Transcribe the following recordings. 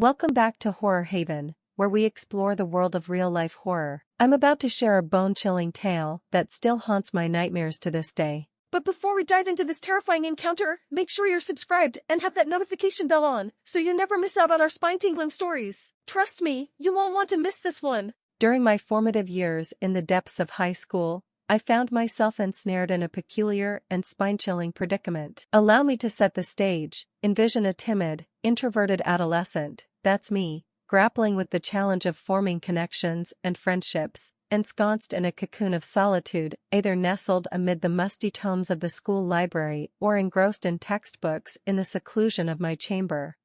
Welcome back to Horror Haven, where we explore the world of real-life horror. I'm about to share a bone-chilling tale that still haunts my nightmares to this day. But before we dive into this terrifying encounter, make sure you're subscribed and have that notification bell on, so you never miss out on our spine-tingling stories. Trust me, you won't want to miss this one. During my formative years in the depths of high school, I found myself ensnared in a peculiar and spine-chilling predicament. Allow me to set the stage. Envision a timid, introverted adolescent, that's me, grappling with the challenge of forming connections and friendships, ensconced in a cocoon of solitude, either nestled amid the musty tomes of the school library or engrossed in textbooks in the seclusion of my chamber.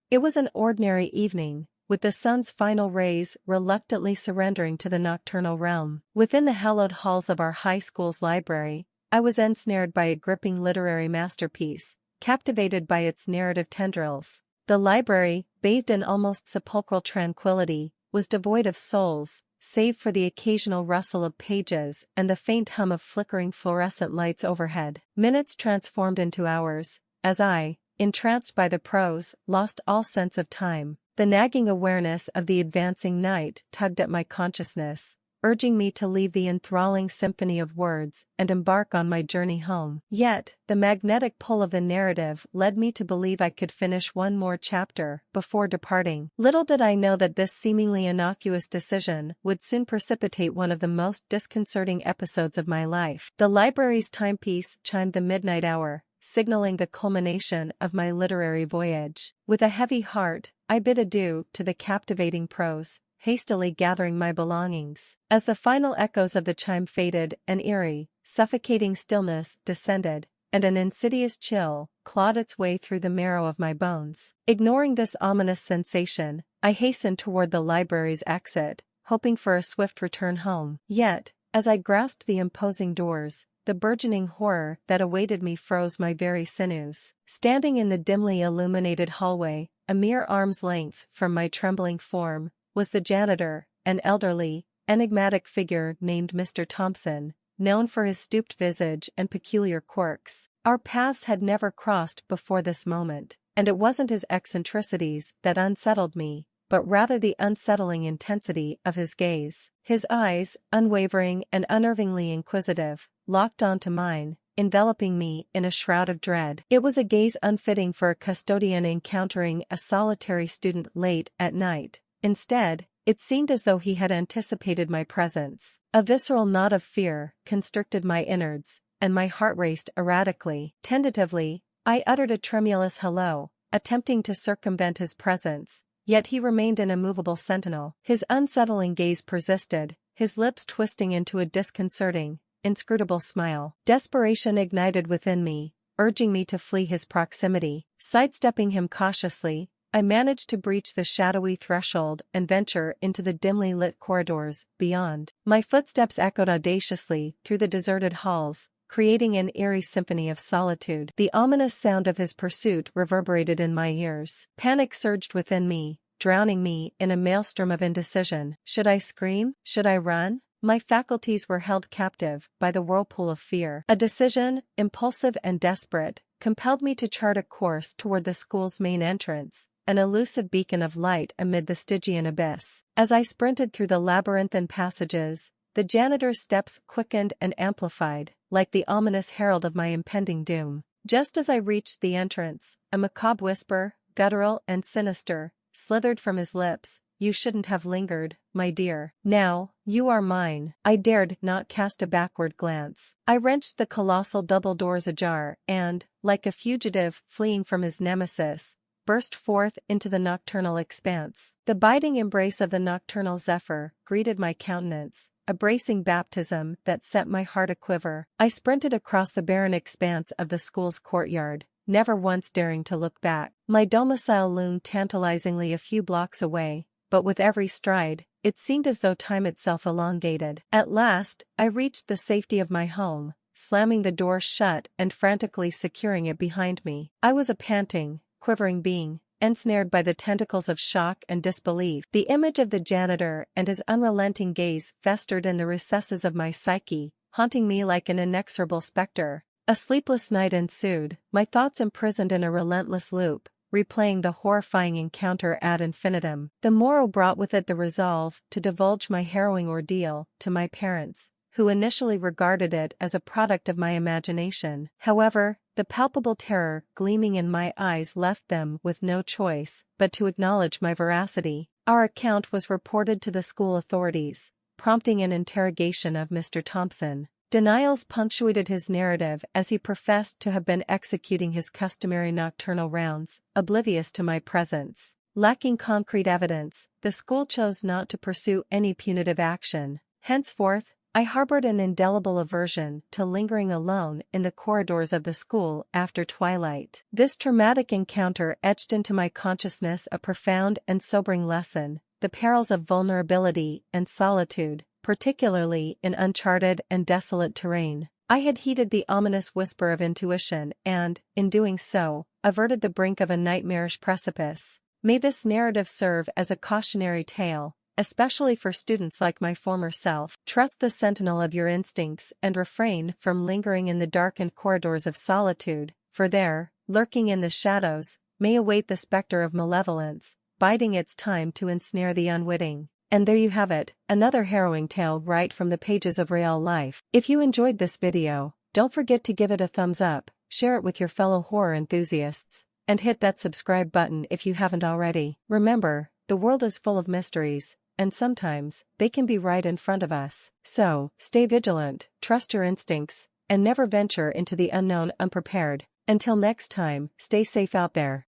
It was an ordinary evening, with the sun's final rays reluctantly surrendering to the nocturnal realm. Within the hallowed halls of our high school's library, I was ensnared by a gripping literary masterpiece, captivated by its narrative tendrils. The library, bathed in almost sepulchral tranquility, was devoid of souls, save for the occasional rustle of pages and the faint hum of flickering fluorescent lights overhead. Minutes transformed into hours, as I, entranced by the prose, lost all sense of time. The nagging awareness of the advancing night tugged at my consciousness, urging me to leave the enthralling symphony of words and embark on my journey home. Yet, the magnetic pull of the narrative led me to believe I could finish one more chapter before departing. Little did I know that this seemingly innocuous decision would soon precipitate one of the most disconcerting episodes of my life. The library's timepiece chimed the midnight hour, signaling the culmination of my literary voyage. With a heavy heart, I bid adieu to the captivating prose, hastily gathering my belongings. As the final echoes of the chime faded, an eerie, suffocating stillness descended, and an insidious chill clawed its way through the marrow of my bones. Ignoring this ominous sensation, I hastened toward the library's exit, hoping for a swift return home. Yet, as I grasped the imposing doors, the burgeoning horror that awaited me froze my very sinews. Standing in the dimly illuminated hallway, a mere arm's length from my trembling form, was the janitor, an elderly, enigmatic figure named Mr. Thompson, known for his stooped visage and peculiar quirks. Our paths had never crossed before this moment, and it wasn't his eccentricities that unsettled me, but rather the unsettling intensity of his gaze. His eyes, unwavering and unnervingly inquisitive, locked onto mine, enveloping me in a shroud of dread. It was a gaze unfitting for a custodian encountering a solitary student late at night. Instead, it seemed as though he had anticipated my presence. A visceral knot of fear constricted my innards, and my heart raced erratically. Tentatively, I uttered a tremulous hello, attempting to circumvent his presence, yet he remained an immovable sentinel. His unsettling gaze persisted, his lips twisting into a disconcerting, inscrutable smile. Desperation ignited within me, urging me to flee his proximity. Sidestepping him cautiously, I managed to breach the shadowy threshold and venture into the dimly lit corridors beyond. My footsteps echoed audaciously through the deserted halls, creating an eerie symphony of solitude. The ominous sound of his pursuit reverberated in my ears. Panic surged within me, drowning me in a maelstrom of indecision. Should I scream? Should I run? My faculties were held captive by the whirlpool of fear. A decision, impulsive and desperate, compelled me to chart a course toward the school's main entrance, an elusive beacon of light amid the Stygian abyss. As I sprinted through the labyrinthine passages, the janitor's steps quickened and amplified, like the ominous herald of my impending doom. Just as I reached the entrance, a macabre whisper, guttural and sinister, slithered from his lips. "You shouldn't have lingered, my dear. Now, you are mine." I dared not cast a backward glance. I wrenched the colossal double doors ajar and, like a fugitive fleeing from his nemesis, burst forth into the nocturnal expanse. The biting embrace of the nocturnal zephyr greeted my countenance, a bracing baptism that set my heart a-quiver. I sprinted across the barren expanse of the school's courtyard, never once daring to look back. My domicile loomed tantalizingly a few blocks away, but with every stride, it seemed as though time itself elongated. At last, I reached the safety of my home, slamming the door shut and frantically securing it behind me. I was a panting, quivering being, ensnared by the tentacles of shock and disbelief. The image of the janitor and his unrelenting gaze festered in the recesses of my psyche, haunting me like an inexorable specter. A sleepless night ensued, my thoughts imprisoned in a relentless loop, replaying the horrifying encounter ad infinitum. The morrow brought with it the resolve to divulge my harrowing ordeal to my parents, who initially regarded it as a product of my imagination. However, the palpable terror gleaming in my eyes left them with no choice but to acknowledge my veracity. Our account was reported to the school authorities, prompting an interrogation of Mr. Thompson. Denials punctuated his narrative as he professed to have been executing his customary nocturnal rounds, oblivious to my presence. Lacking concrete evidence, the school chose not to pursue any punitive action. Henceforth, I harbored an indelible aversion to lingering alone in the corridors of the school after twilight. This traumatic encounter etched into my consciousness a profound and sobering lesson: the perils of vulnerability and solitude, particularly in uncharted and desolate terrain. I had heeded the ominous whisper of intuition and, in doing so, averted the brink of a nightmarish precipice. May this narrative serve as a cautionary tale, especially for students like my former self. Trust the sentinel of your instincts and refrain from lingering in the darkened corridors of solitude, for there, lurking in the shadows, may await the specter of malevolence, biding its time to ensnare the unwitting. And there you have it, another harrowing tale right from the pages of real life. If you enjoyed this video, don't forget to give it a thumbs up, share it with your fellow horror enthusiasts, and hit that subscribe button if you haven't already. Remember, the world is full of mysteries, and sometimes, they can be right in front of us. So, stay vigilant, trust your instincts, and never venture into the unknown unprepared. Until next time, stay safe out there.